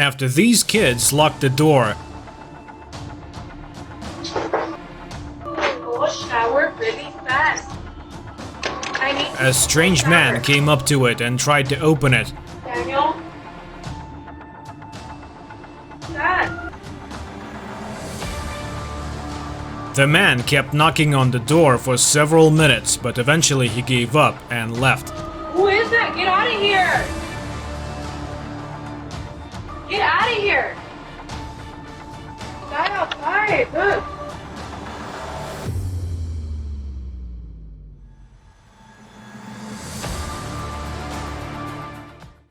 after these kids locked the door. Go shower really fast. I need A strange man came up to it and tried to open it. Daniel. Dad. The man kept knocking on the door for several minutes, but eventually he gave up and left. Who is that? Get out of here! Get out of here! Guy outside, look!